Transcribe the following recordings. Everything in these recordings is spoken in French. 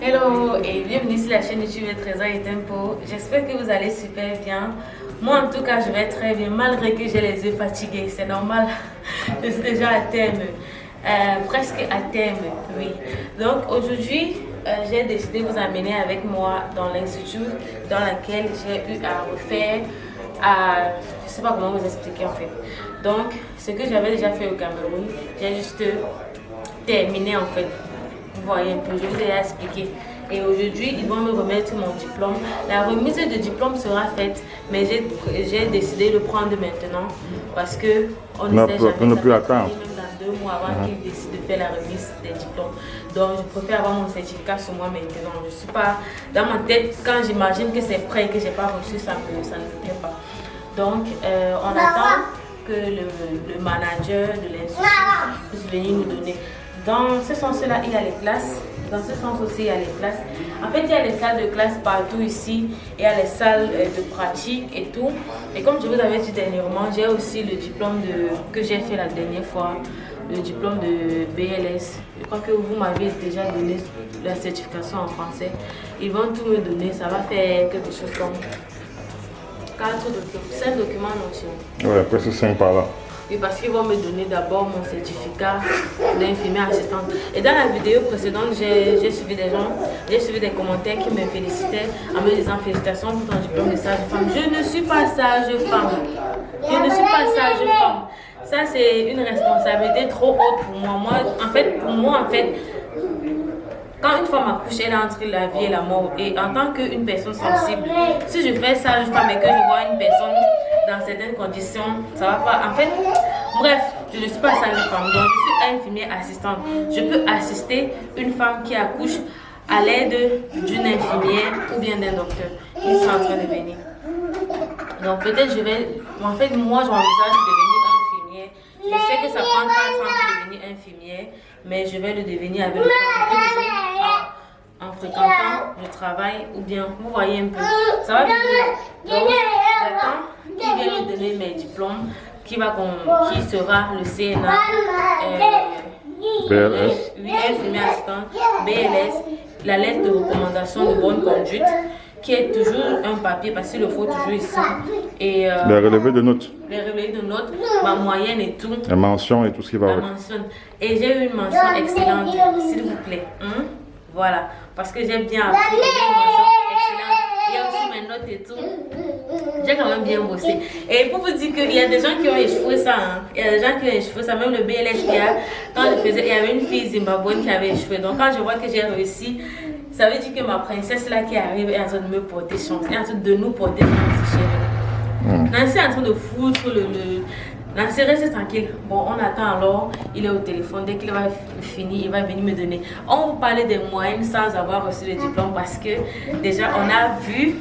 Hello et bienvenue sur la chaîne YouTube Trésor et Tempo. J'espère que vous allez super bien. Moi en tout cas je vais très bien malgré que j'ai les yeux fatigués. C'est normal, je suis déjà à terme. Presque à terme, oui. Donc aujourd'hui j'ai décidé de vous amener avec moi dans l'institut dans laquelle j'ai eu à refaire, je sais pas comment vous expliquer en fait. Donc ce que j'avais déjà fait au Cameroun, j'ai juste terminé en fait. Vous voyez un peu, je vous ai expliqué. Et aujourd'hui, ils vont me remettre mon diplôme. La remise de diplôme sera faite, mais j'ai décidé de le prendre maintenant parce que on ne sait jamais. On ne peut attendre. Même dans 2 mois avant qu'ils décident de faire la remise des diplômes. Donc, je préfère avoir mon certificat sur moi maintenant. Je suis pas dans ma tête quand j'imagine que c'est prêt et que j'ai pas reçu, ça ne me plaît pas. Donc, on attend que le manager de l'institut puisse venir nous donner. Dans ce sens-là, il y a les classes. Dans ce sens aussi, il y a les classes. En fait, il y a les salles de classe partout ici. Il y a les salles de pratique et tout. Et comme je vous avais dit dernièrement, j'ai aussi le diplôme que j'ai fait la dernière fois, le diplôme de BLS. Je crois que vous m'avez déjà donné la certification en français. Ils vont tout me donner. Ça va faire quelque chose comme 5 documents non. Ouais, après c'est 5 par là. Oui, parce qu'ils vont me donner d'abord mon certificat d'infirmière assistante. Et dans la vidéo précédente, j'ai suivi des gens, j'ai suivi des commentaires qui me félicitaient en me disant félicitations pour ton diplôme de sage-femme. Je ne suis pas sage-femme. Je ne suis pas sage-femme. Ça, c'est une responsabilité trop haute pour moi. Pour moi, quand une femme accouche, elle est entre la vie et la mort. Et en tant qu'une personne sensible, si je fais sage-femme et que je vois une personne dans certaines conditions, ça va pas. En fait, bref, je ne suis pas sage-femme, donc je suis infirmière assistante. Je peux assister une femme qui accouche à l'aide d'une infirmière ou bien d'un docteur. Ils sont en train de venir. Donc peut-être je vais. En fait, moi, j'envisage de devenir infirmière. Je sais que ça prend 4 ans de devenir infirmière, mais je vais le devenir avec le temps. En fréquentant le travail ou bien, vous voyez un peu, ça va venir. Donc, j'attends qu'il vienne me donner mes diplômes, qui sera le CNA, BLS. Oui, infirmière assistante, BLS, la lettre de recommandation de bonne conduite, qui est toujours un papier parce qu'il le faut toujours ici. Et les relevés de notes. Les relevés de notes, ma moyenne et tout. La mention et tout ce qui va avec. Et j'ai eu une mention excellente, s'il vous plaît. Voilà, parce que j'ai bien appris, j'ai une mention excellente. Il y a aussi mes notes et tout. J'ai quand même bien bossé. Et pour vous dire qu'il y a des gens qui ont échoué ça. Il y a des gens qui ont échoué ça. Même le BLS quand je faisais, il y avait une fille zimbabwéenne qui avait échoué. Donc quand je vois que j'ai réussi, ça veut dire que ma princesse là qui arrive est en train de me porter chance. Elle est en train de nous porter chance, chérie. Nancy est en train de foutre Nancy, restez tranquille. Bon, on attend alors. Il est au téléphone. Dès qu'il va finir, il va venir me donner. On vous parlait des moyennes sans avoir reçu le diplôme parce que déjà, on a vu,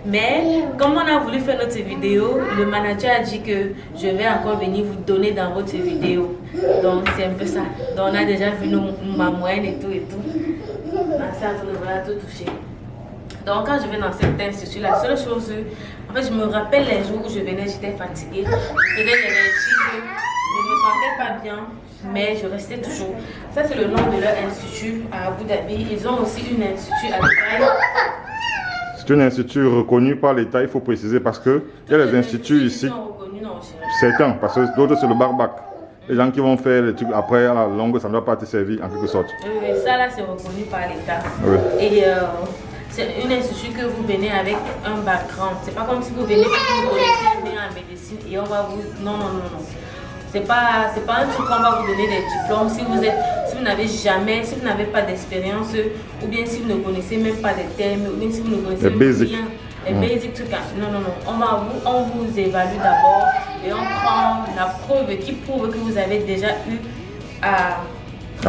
mais comme on a voulu faire notre vidéo, le manager a dit que je vais encore venir vous donner dans votre vidéo. Donc, c'est un peu ça. Donc, on a déjà vu ma moyenne et tout. Nancy est en train de tout toucher. Donc quand je vais dans cet institut, la seule chose, en fait je me rappelle les jours où je venais, j'étais fatiguée, je faisais des vertiges, je ne me sentais pas bien, mais je restais toujours. Ça c'est le nom de leur institut à Abu Dhabi. Ils ont aussi une institut à Dubaï. C'est un institut reconnu par l'État, il faut préciser, parce que il y a les instituts ici, certains, parce que d'autres c'est le barbac. Les gens qui vont faire les trucs après à la longue, ça ne doit pas te servir en quelque sorte. Oui, ça là c'est reconnu par l'État. Oui. Et c'est une institut que vous venez avec un background. C'est pas comme si vous venez parce que vous connaissez bien en médecine et on va vous. Non. C'est pas un truc qu'on va vous donner des diplômes si vous n'avez pas d'expérience ou bien si vous ne connaissez même pas des termes ou bien si vous ne connaissez même rien. Les basic trucs. Non. On vous évalue d'abord et on prend la preuve qui prouve que vous avez déjà eu à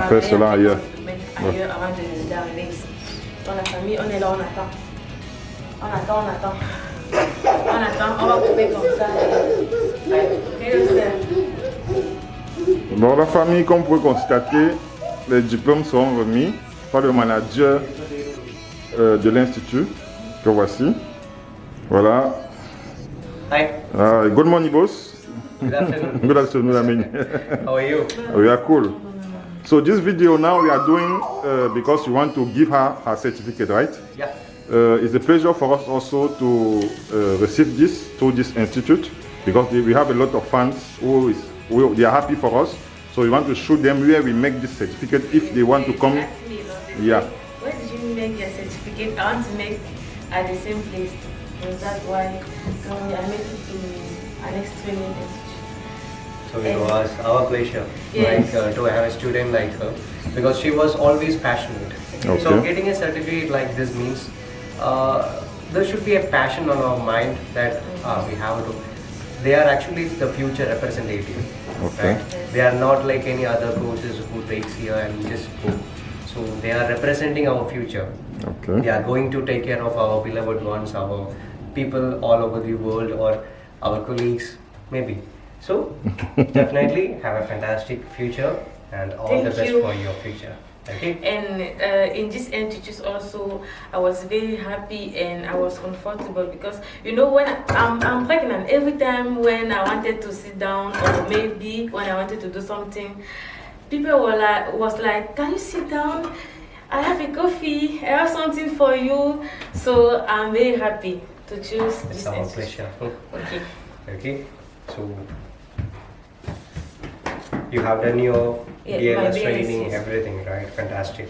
faire cela ailleurs. Avant d'arriver ici. Dans la famille, on est là, on attend. On va couper comme ça. Bon, la famille, comme vous pouvez constater, les diplômes seront remis par le manager de l'institut que voici. Voilà. Hi. Good morning, boss. Good afternoon. Good afternoon, I mean. How are you? We are cool. So this video now we are doing because you want to give her her certificate, right? Yeah. It's a pleasure for us also to receive this through this institute because we have a lot of fans they are happy for us. So we want to show them where we make this certificate if they want to come. Yeah. Where did you make your certificate? I want to make at the same place. So that's why I made it to an extreme institute. So it was our pleasure, Yes. to have a student like her, because she was always passionate. Okay. So getting a certificate like this means there should be a passion on our mind that we have to. They are actually the future representative. Okay. Right? They are not like any other courses who takes here and just go. So they are representing our future. Okay. They are going to take care of our beloved ones, our people all over the world, or our colleagues, maybe. So definitely have a fantastic future and all Thank the best you. for your future. Okay. And in this institute also, I was very happy and I was comfortable because you know when I'm pregnant, every time when I wanted to sit down or maybe when I wanted to do something, people was like, can you sit down? I have a coffee. I have something for you. So I'm very happy to choose It's this our institute. pleasure. Okay. Okay. So you have done your Yeah, my BLS BLS, training, yes. everything, right? Fantastic.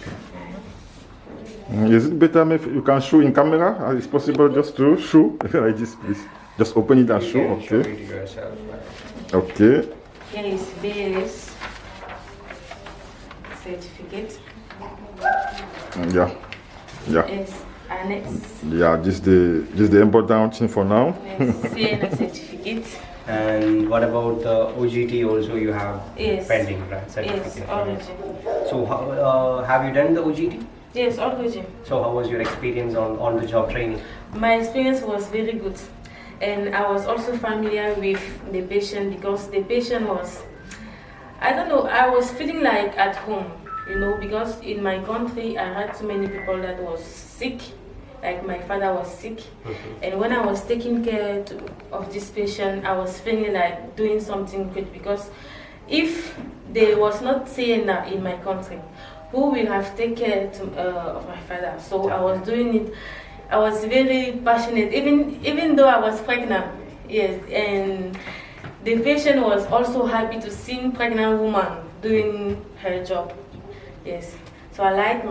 Is it better if you can show in camera? Is it possible just to show like this, please? Just open it and You show. can show Okay. it yourself. Okay. Here is BLS certificate. Yeah. Yeah. Yes, annex. Yeah. This the important thing for now. CNA certificate. And what about the OGT also you have Yes. pending, right? Yes, Certificate. origin. So have you done the OGT? Yes, origin. So how was your experience on the job training? My experience was very good. And I was also familiar with the patient because the patient was, I don't know, I was feeling like at home, you know, because in my country I had too many people that was sick, like my father was sick. And when I was taking care of this patient, I was feeling like doing something good because if there was not CNA in my country, who will have taken care of my father? So I was doing it. I was very passionate, even though I was pregnant. Yes, and the patient was also happy to see a pregnant woman doing her job. Yes, so I like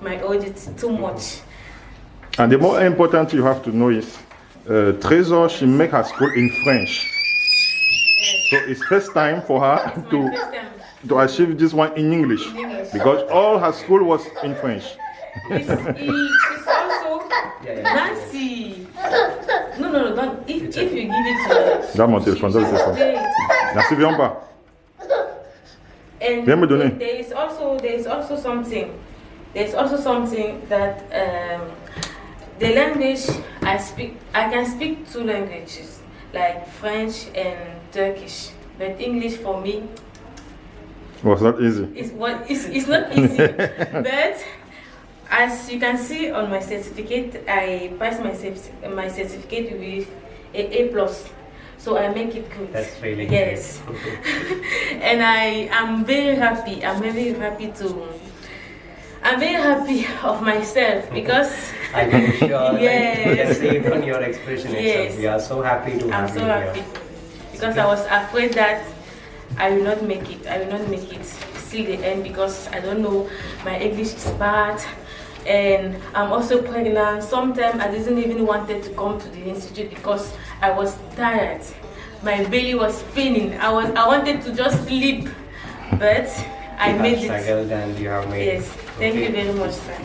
my audit too much. And the more important you have to know is, Trésor, she make her school in French. So it's first time for her It's my first time. to achieve this one in English because all her school was in French. It's also Yeah. Nancy. No, don't. If you give it to her, Là, mon téléphone, donne le téléphone. Wait. Merci, viens pas. And Viens me donner. there is also something that the language I can speak two languages like French and Turkish, but English for me Was not easy. it's not easy. But as you can see on my certificate, I passed my certificate with A+. So I make it good. That's really yes. great. And I'm very happy. I'm very happy of myself because I can sure Yes. you can see it on your expression Yes. itself. We are so happy to I'm have so you happy here. because I was afraid that I will not make it. I will not make it till the end because I don't know, my English is bad and I'm also pregnant. Sometimes I didn't even wanted to come to the institute because I was tired. My belly was spinning. I wanted to just sleep, but I You made have it. struggled and you have made Yes, it. thank you Okay. very much, sir.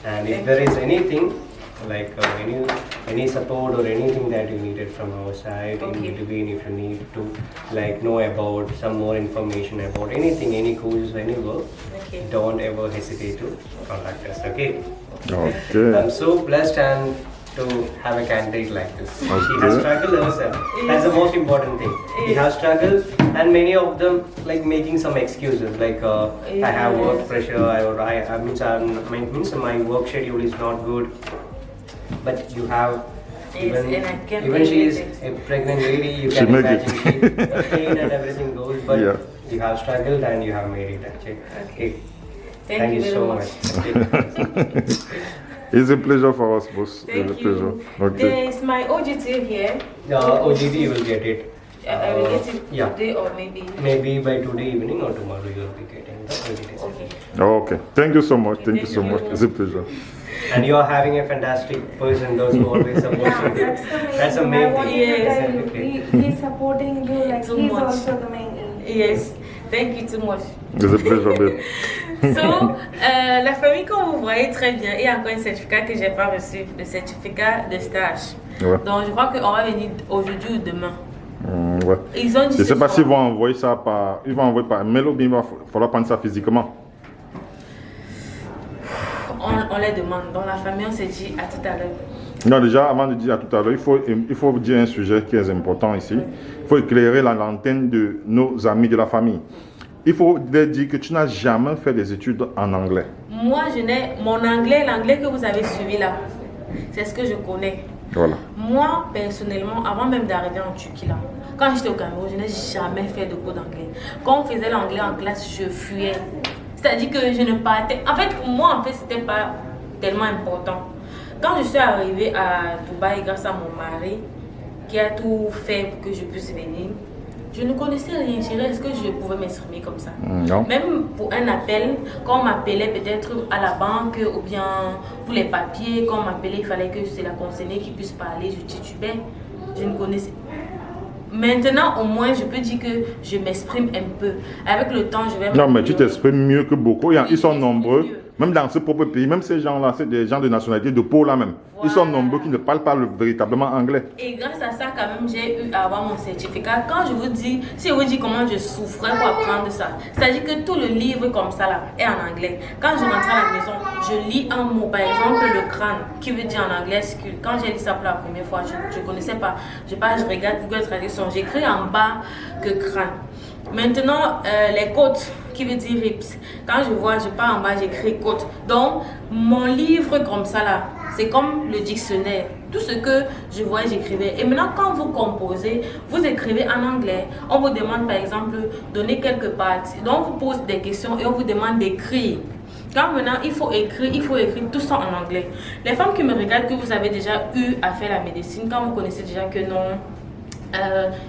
And if there is anything like any support or anything that you needed from our side in Okay. between, if you need to like know about some more information about anything, any courses, any work, Okay. don't ever hesitate to contact us. Okay. Okay. I'm so blessed and to have a candidate like this. She has Okay. struggled herself. That's the most important thing. She has struggled, and many of them like making some excuses like I have work pressure. My work schedule is not good. But you have Yes, and I can even she make is it. a pregnant lady. You She can make it. imagine she, the pain and everything goes. But Yeah. You have struggled and you have made it actually. Okay. Thank you very so much. much. It's a pleasure for us, boss. Thank It's a pleasure. you. Okay. There is my OGT here. OGT you will get it. I will get it yeah. today or maybe. Maybe by today evening or tomorrow you will be getting the OGT. Okay. Okay. Thank you so much. Thank you so much. It's a pleasure. And you are having a fantastic person, those who always support Yeah, you. that's the main That's the main thing. I want thing. you to Yes. tell you, Exactly. he's supporting you like Too he's much. also the main aim. Yes. Thank you too much. It's a pleasure, babe. So, la famille, comme vous voyez très bien, il y a encore un certificat que j'ai pas reçu, le certificat de stage. Ouais. Donc, je crois qu'on va venir aujourd'hui ou demain. Ouais. Ils ont dit Je ne sais ce pas soir. s'ils vont envoyer ça par. Ils vont envoyer par mail ou bien il va falloir prendre ça physiquement. On les demande. Dans la famille, on s'est dit à tout à l'heure. Non, déjà, avant de dire à tout à l'heure, il faut dire un sujet qui est important ici. Il faut éclairer la lanterne de nos amis de la famille. Il faut leur dire que tu n'as jamais fait des études en anglais. Moi, je n'ai mon anglais, l'anglais que vous avez suivi là, c'est ce que je connais. Voilà. Moi, personnellement, avant même d'arriver en Turquie là, quand j'étais au Cameroun, je n'ai jamais fait de cours d'anglais. Quand on faisait l'anglais en classe, je fuyais. C'est-à-dire que je ne partais. En fait, pour moi, en fait, c'était pas tellement important. Quand je suis arrivée à Dubaï grâce à mon mari, qui a tout fait pour que je puisse venir, je ne connaissais rien. Je dirais, est-ce que je pouvais m'exprimer comme ça? Non. Même pour un appel, quand on m'appelait peut-être à la banque ou bien pour les papiers, quand on m'appelait, il fallait que c'est la conseillère qui puisse parler, je titubais. Je ne connaissais. Maintenant, au moins, je peux dire que je m'exprime un peu. Avec le temps, je vais Non, mais tu m'améliorer. t'exprimes mieux que beaucoup. Ils sont Oui, nombreux, mieux. même dans ce propre pays. Même ces gens-là, c'est des gens de nationalité de peau là même. Ils sont Voilà. nombreux qui ne parlent pas véritablement anglais. Et grâce à ça, quand même, j'ai eu à avoir mon certificat. Quand je vous dis, si je vous dis comment je souffrais pour apprendre ça, c'est-à-dire que tout le livre comme ça là est en anglais. Quand je rentre à la maison, je lis un mot, par exemple le crâne, qui veut dire en anglais skull. Quand j'ai lu ça pour la première fois, je ne connaissais pas. Je regarde Google Traduction, j'écris en bas que crâne. Maintenant, les côtes, qui veut dire hips. Quand je vois, je pars en bas, j'écris côte. Donc, mon livre comme ça là, c'est comme le dictionnaire. Tout ce que je vois, j'écrivais. Et maintenant, quand vous composez, vous écrivez en anglais. On vous demande, par exemple, donner quelques parties. Donc, on vous pose des questions et on vous demande d'écrire. Quand maintenant, il faut écrire tout ça en anglais. Les femmes qui me regardent, que vous avez déjà eu à faire la médecine, quand vous connaissez déjà que non,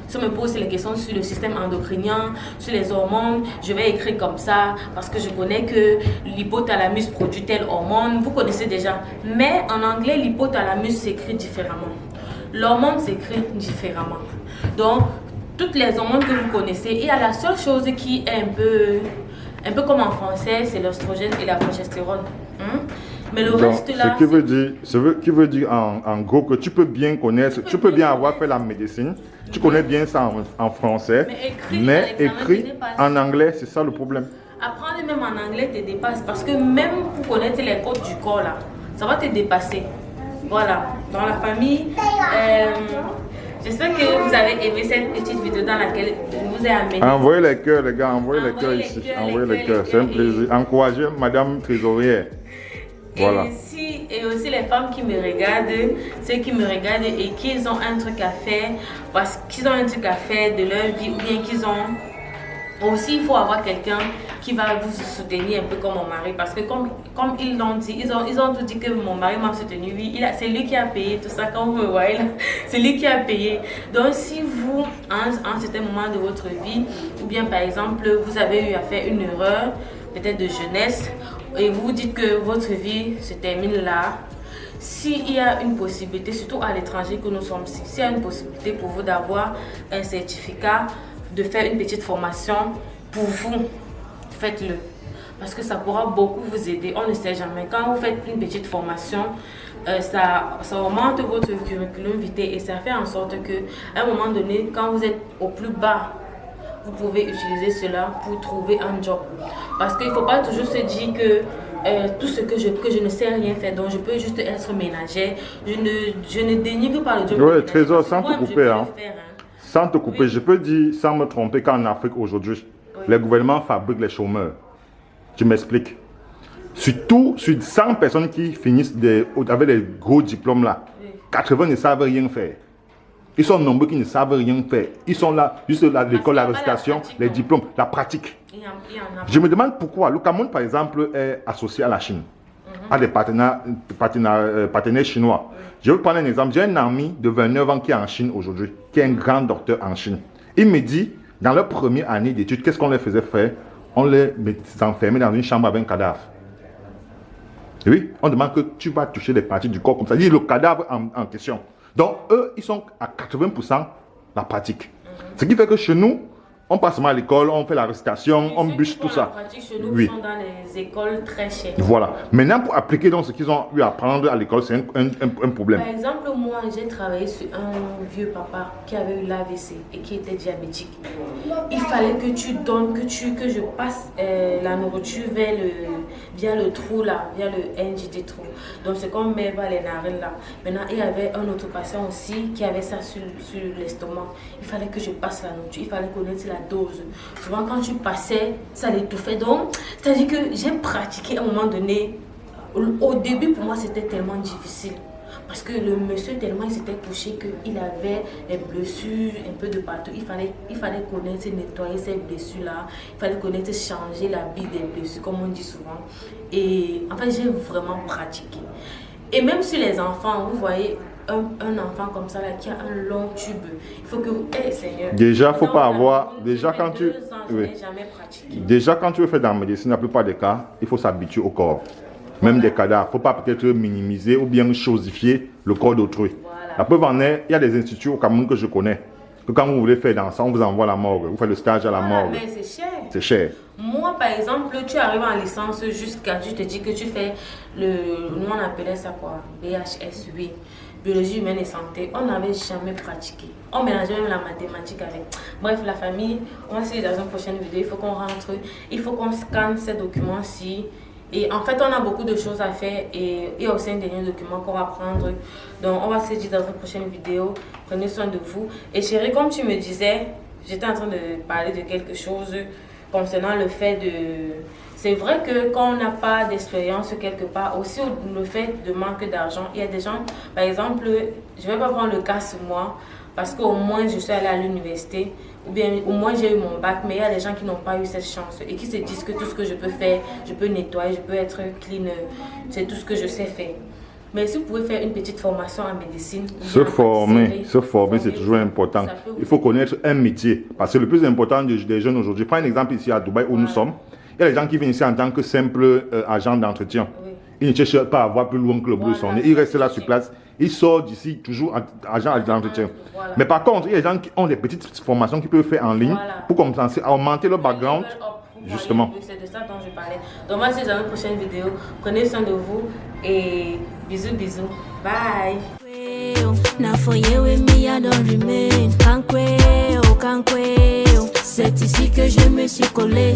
si on me pose les questions sur le système endocrinien, sur les hormones, je vais écrire comme ça parce que je connais que l'hypothalamus produit telle hormone. Vous connaissez déjà. Mais en anglais, l'hypothalamus s'écrit différemment. L'hormone s'écrit différemment. Donc, toutes les hormones que vous connaissez, il y a la seule chose qui est un peu comme en français, c'est l'oestrogène et la progestérone. Mais le Donc, reste là. ce qui veut dire en gros que tu peux bien connaître, tu peux bien avoir fait la médecine, tu connais bien ça en français, mais écrit en anglais, c'est ça le problème. Apprendre même en anglais te dépasse parce que même pour connaître les codes du corps là, ça va te dépasser. Voilà, dans la famille, j'espère que vous avez aimé cette petite vidéo dans laquelle je vous ai amené. Envoyez les cœurs, les gars, envoyez les cœurs Envoyez ici, les cœurs, envoyez les les cœurs, cœurs, c'est un les cœurs. plaisir. Encouragez Madame Trésorière. Voilà. Et aussi les femmes qui me regardent, ceux qui me regardent et qui ont un truc à faire, parce qu'ils ont un truc à faire de leur vie ou bien qu'ils ont. Aussi, il faut avoir quelqu'un qui va vous soutenir un peu comme mon mari. Parce que comme ils l'ont dit, ils ont tout dit que mon mari m'a soutenu. Oui, c'est lui qui a payé tout ça. Quand vous me voyez là, c'est lui qui a payé. Donc si vous, à un certain moment de votre vie, ou bien par exemple, vous avez eu à faire une erreur, peut-être de jeunesse, et vous dites que votre vie se termine là, s'il y a une possibilité, surtout à l'étranger que nous sommes ici, s'il y a une possibilité pour vous d'avoir un certificat, de faire une petite formation pour vous, faites-le. Parce que ça pourra beaucoup vous aider, on ne sait jamais. Quand vous faites une petite formation, ça augmente votre curriculum vitae et ça fait en sorte qu'à un moment donné, quand vous êtes au plus bas, vous pouvez utiliser cela pour trouver un job. Parce qu'il ne faut pas toujours se dire que tout ce que je ne sais rien faire, donc je peux juste être ménagère. Je ne dénigre pas le job. Ouais, Trésor, sans te Moi, je couper, peux hein. le faire, Sans te couper, Oui. je peux dire, sans me tromper, qu'en Afrique aujourd'hui, les gouvernements fabriquent les chômeurs. Tu m'expliques. Surtout sur 100 personnes qui finissent avec des gros diplômes là, Oui. 80 ne savent rien faire. Ils sont nombreux qui ne savent rien faire. Ils sont là, juste là, l'école, la qu'il y a pas la récitation, pratique, les non. diplômes, la pratique. Il y en a Je me demande pourquoi. Le Cameroun, par exemple, est associé à la Chine, à des partenaires chinois. Je vais vous prendre un exemple. J'ai un ami de 29 ans qui est en Chine aujourd'hui, qui est un grand docteur en Chine. Il me dit, dans leur première année d'études, qu'est-ce qu'on leur faisait faire? On les enfermait dans une chambre avec un cadavre. Et oui, on demande que tu vas toucher les parties du corps comme ça. Il dit le cadavre en question. Donc, eux, ils sont à 80% la pratique. Ce qui fait que chez nous, on passe mal à l'école, on fait la récitation, on bûche tout ça. Chez nous, Oui. sont dans les écoles très chères. Voilà. Maintenant, pour appliquer donc ce qu'ils ont eu à apprendre à l'école, c'est un problème. Par exemple, moi, j'ai travaillé sur un vieux papa qui avait eu l'AVC et qui était diabétique. Il fallait que tu donnes, que je passe la nourriture via le trou là, via le NGD trou. Donc c'est comme met les narines là. Maintenant, il y avait un autre patient aussi qui avait ça sur l'estomac. Il fallait que je passe la nourriture, il fallait connaître la dose. Souvent quand tu passais, ça l'étouffait. Donc, c'est-à-dire que j'ai pratiqué à un moment donné. Au début, pour moi, c'était tellement difficile. Parce que le monsieur, tellement il s'était couché qu'il avait des blessures un peu de partout. Il fallait connaître, nettoyer ces blessures-là. Il fallait connaître, changer la bille des blessures, comme on dit souvent. Et en fait, j'ai vraiment pratiqué. Et même sur les enfants, vous voyez, un enfant comme ça là, qui a un long tube, il faut que... Hey, Seigneur, Déjà, faut pas avoir... Déjà, quand tu... Je Oui. n'ai jamais pratiqué. Déjà, quand tu veux faire dans la médecine, la plupart des cas, il faut s'habituer au corps. Même des cadavres. Il ne faut pas peut-être minimiser ou bien chosifier le corps d'autrui. Voilà. La preuve en est, il y a des instituts au Cameroun que je connais. Que quand vous voulez faire dans ça, on vous envoie à la morgue. Vous faites le stage à la Voilà, morgue. mais c'est cher. C'est cher. Moi, par exemple, tu arrives en licence jusqu'à, tu te dis que tu fais nous on appelait ça quoi, BHS, oui, biologie humaine et santé. On n'avait jamais pratiqué. On mélangeait même la mathématique avec. Bref, la famille, on va essayer dans une prochaine vidéo. Il faut qu'on rentre, il faut qu'on scanne ces documents-ci. Et en fait, on a beaucoup de choses à faire et il y a aussi un dernier document qu'on va prendre. Donc, on va se dire dans une prochaine vidéo. Prenez soin de vous. Et chérie, comme tu me disais, j'étais en train de parler de quelque chose concernant le fait de... C'est vrai que quand on n'a pas d'expérience quelque part, aussi le fait de manque d'argent, il y a des gens, par exemple, je ne vais pas prendre le cas sur moi, parce qu'au moins je suis allée à l'université, ou bien au moins j'ai eu mon bac, mais il y a des gens qui n'ont pas eu cette chance et qui se disent que tout ce que je peux faire, je peux nettoyer, je peux être clean, c'est tout ce que je sais faire. Mais si vous pouvez faire une petite formation en médecine, Se former, c'est toujours important. Il faut connaître un métier. Parce que le plus important des jeunes aujourd'hui, prends un exemple ici à Dubaï où nous sommes, il y a des gens qui viennent ici en tant que simple agent d'entretien. Oui. Ils ne cherchent pas à avoir plus loin que le bout de son nez. Ils restent là sur place. Ils sortent d'ici toujours agent d'entretien. Voilà. Mais par contre, il y a des gens qui ont des petites formations qu'ils peuvent faire en ligne pour commencer à augmenter leur background. Justement. C'est de ça dont je parlais. Donc, moi, c'est dans une prochaine vidéo. Prenez soin de vous et bisous, bisous. Bye. C'est ici que je me suis collée.